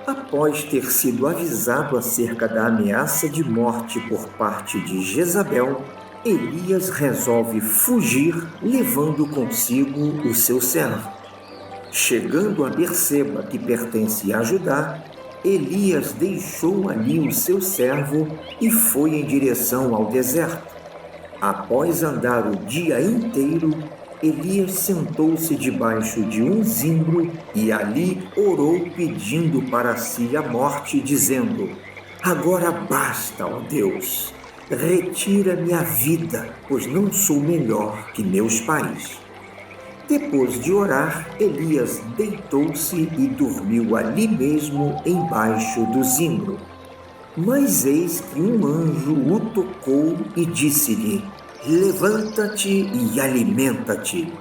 Após ter sido avisado acerca da ameaça de morte por parte de Jezabel, Elias resolve fugir, levando consigo o seu servo. Chegando a Berseba, que pertence a Judá, Elias deixou ali o seu servo e foi em direção ao deserto. Após andar o dia inteiro, Elias sentou-se debaixo de um zimbro e ali orou pedindo para si a morte, dizendo: Agora basta, ó Deus, retira-me a vida, pois não sou melhor que meus pais. Depois de orar, Elias deitou-se e dormiu ali mesmo embaixo do zimbro. Mas eis que um anjo o tocou e disse-lhe: Levanta-te e alimenta-te.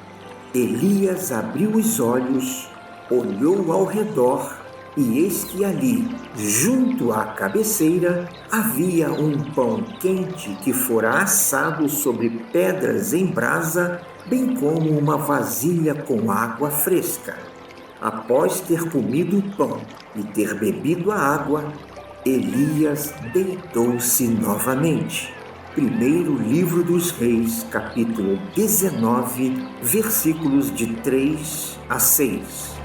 Elias abriu os olhos, olhou ao redor e eis que ali, junto à cabeceira, havia um pão quente que fora assado sobre pedras em brasa, bem como uma vasilha com água fresca. Após ter comido o pão e ter bebido a água, Elias deitou-se novamente. Primeiro livro dos Reis, capítulo 19, versículos de 3 a 6.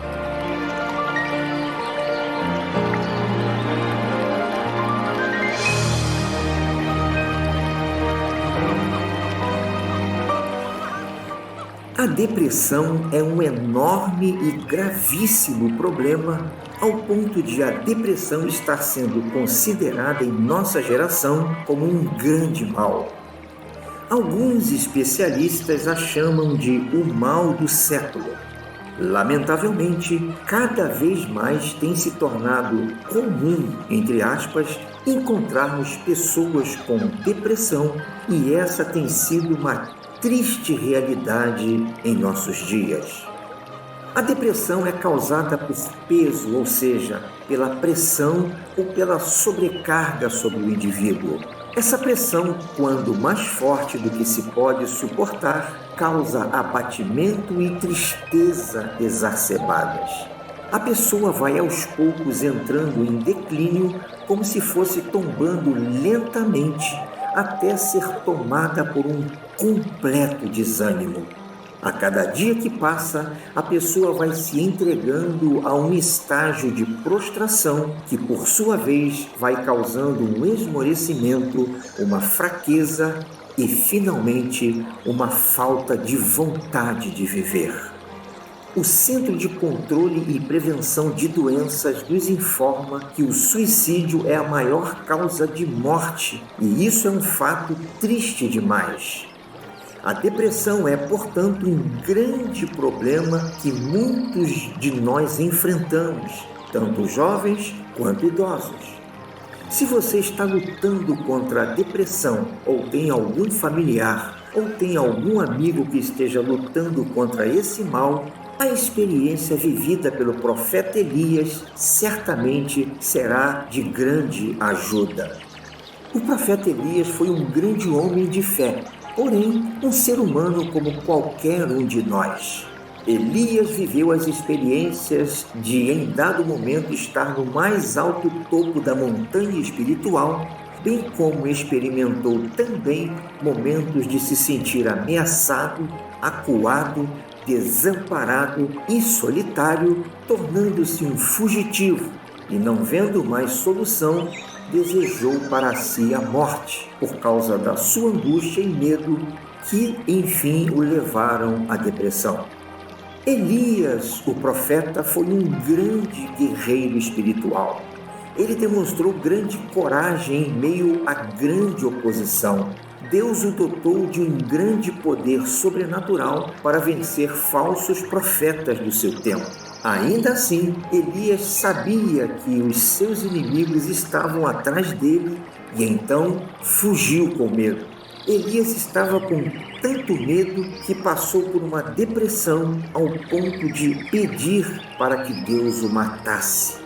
A depressão é um enorme e gravíssimo problema, ao ponto de a depressão estar sendo considerada em nossa geração como um grande mal. Alguns especialistas a chamam de o mal do século. Lamentavelmente, cada vez mais tem se tornado comum, entre aspas, encontrarmos pessoas com depressão, e essa tem sido uma triste realidade em nossos dias. A depressão é causada por peso, ou seja, pela pressão ou pela sobrecarga sobre o indivíduo. Essa pressão, quando mais forte do que se pode suportar, causa abatimento e tristeza exacerbadas. A pessoa vai aos poucos entrando em declínio, como se fosse tombando lentamente, até ser tomada por um completo desânimo. A cada dia que passa, a pessoa vai se entregando a um estágio de prostração que, por sua vez, vai causando um esmorecimento, uma fraqueza e, finalmente, uma falta de vontade de viver. O Centro de Controle e Prevenção de Doenças nos informa que o suicídio é a maior causa de morte, e isso é um fato triste demais. A depressão é, portanto, um grande problema que muitos de nós enfrentamos, tanto jovens quanto idosos. Se você está lutando contra a depressão, ou tem algum familiar, ou tem algum amigo que esteja lutando contra esse mal, a experiência vivida pelo profeta Elias certamente será de grande ajuda. O profeta Elias foi um grande homem de fé, porém um ser humano como qualquer um de nós. Elias viveu as experiências de, em dado momento, estar no mais alto topo da montanha espiritual, bem como experimentou também momentos de se sentir ameaçado, acuado, desamparado e solitário, tornando-se um fugitivo e, não vendo mais solução, desejou para si a morte por causa da sua angústia e medo que, enfim, o levaram à depressão. Elias, o profeta, foi um grande guerreiro espiritual. Ele demonstrou grande coragem em meio à grande oposição. Deus o dotou de um grande poder sobrenatural para vencer falsos profetas do seu tempo. Ainda assim, Elias sabia que os seus inimigos estavam atrás dele e então fugiu com medo. Elias estava com tanto medo que passou por uma depressão ao ponto de pedir para que Deus o matasse.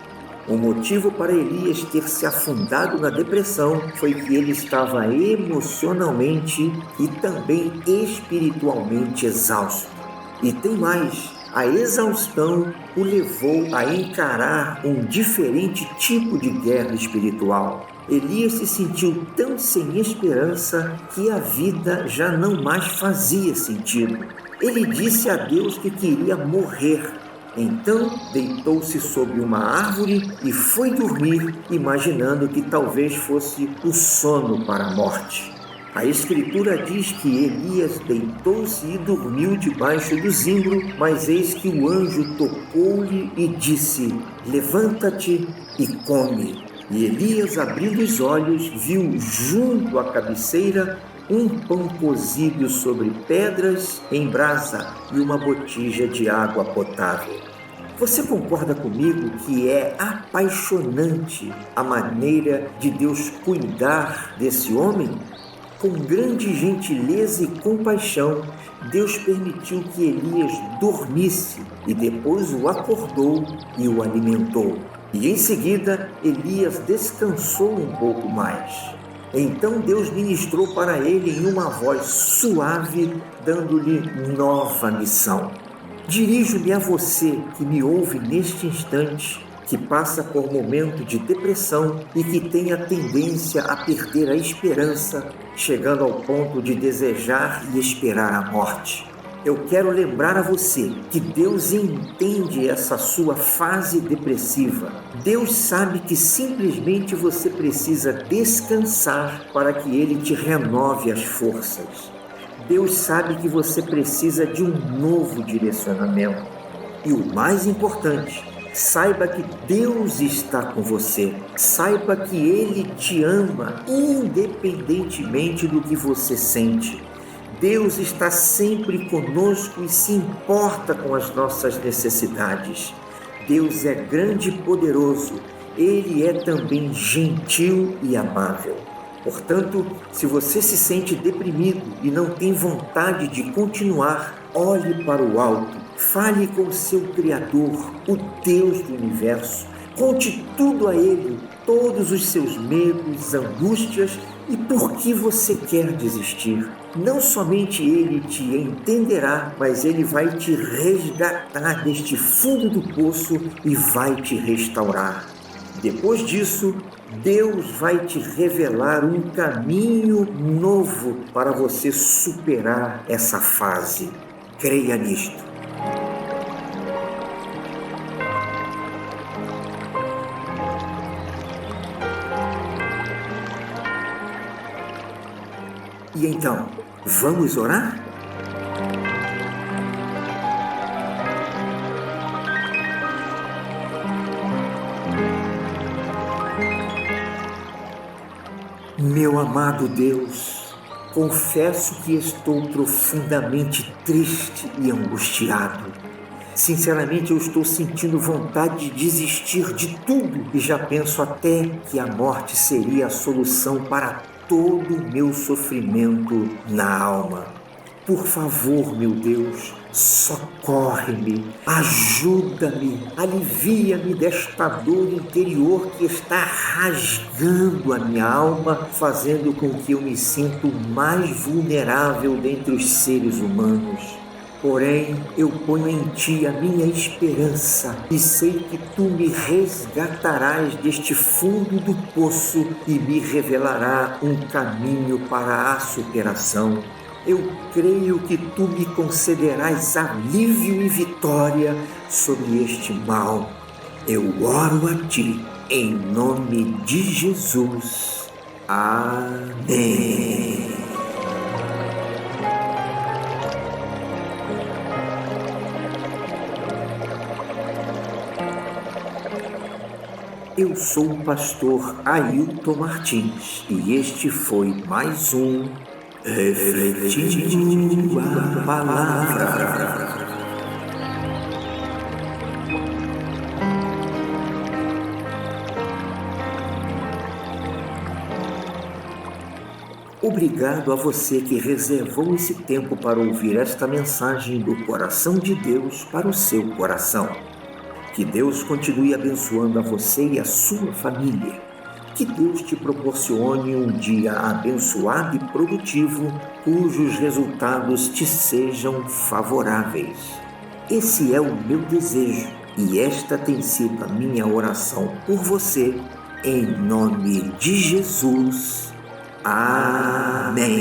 O motivo para Elias ter se afundado na depressão foi que ele estava emocionalmente e também espiritualmente exausto. E tem mais, A exaustão o levou a encarar um diferente tipo de guerra espiritual. Elias se sentiu tão sem esperança que a vida já não mais fazia sentido. Ele disse a Deus que queria morrer. Então deitou-se sob uma árvore e foi dormir, imaginando que talvez fosse o sono para a morte. A Escritura diz que Elias deitou-se e dormiu debaixo do zimbro, mas eis que o anjo tocou-lhe e disse: levanta-te e come. E Elias, abrindo os olhos, viu junto à cabeceira um pão cozido sobre pedras em brasa e uma botija de água potável. Você concorda comigo que é apaixonante a maneira de Deus cuidar desse homem? Com grande gentileza e compaixão, Deus permitiu que Elias dormisse e depois o acordou e o alimentou. E em seguida, Elias descansou um pouco mais. Então Deus ministrou para ele em uma voz suave, dando-lhe nova missão. Dirijo-me a você que me ouve neste instante, que passa por momento de depressão e que tem a tendência a perder a esperança, chegando ao ponto de desejar e esperar a morte. Eu quero lembrar a você que Deus entende essa sua fase depressiva. Deus sabe que simplesmente você precisa descansar para que Ele te renove as forças. Deus sabe que você precisa de um novo direcionamento. E o mais importante, saiba que Deus está com você. Saiba que Ele te ama, independentemente do que você sente. Deus está sempre conosco e se importa com as nossas necessidades. Deus é grande e poderoso. Ele é também gentil e amável. Portanto, se você se sente deprimido e não tem vontade de continuar, olhe para o alto, fale com o seu Criador, o Deus do universo. Conte tudo a Ele, todos os seus medos, angústias e por que você quer desistir. Não somente Ele te entenderá, mas Ele vai te resgatar deste fundo do poço e vai te restaurar. Depois disso, Deus vai te revelar um caminho novo para você superar essa fase. Creia nisto. E então, vamos orar? Meu amado Deus, confesso que estou profundamente triste e angustiado. Sinceramente, eu estou sentindo vontade de desistir de tudo e já penso até que a morte seria a solução para todo o meu sofrimento na alma. Por favor, meu Deus, socorre-me, ajuda-me, alivia-me desta dor interior que está rasgando a minha alma, fazendo com que eu me sinta o mais vulnerável dentre os seres humanos. Porém, eu ponho em Ti a minha esperança e sei que Tu me resgatarás deste fundo do poço e me revelará um caminho para a superação. Eu creio que Tu me concederás alívio e vitória sobre este mal. Eu oro a Ti, em nome de Jesus. Amém. Eu sou o pastor Ailton Martins e este foi mais um Refletindo a Palavra. Obrigado a você que reservou esse tempo para ouvir esta mensagem do coração de Deus para o seu coração. Que Deus continue abençoando a você e a sua família. Que Deus te proporcione um dia abençoado e produtivo, cujos resultados te sejam favoráveis. Esse é o meu desejo e esta tem sido a minha oração por você, em nome de Jesus. Amém.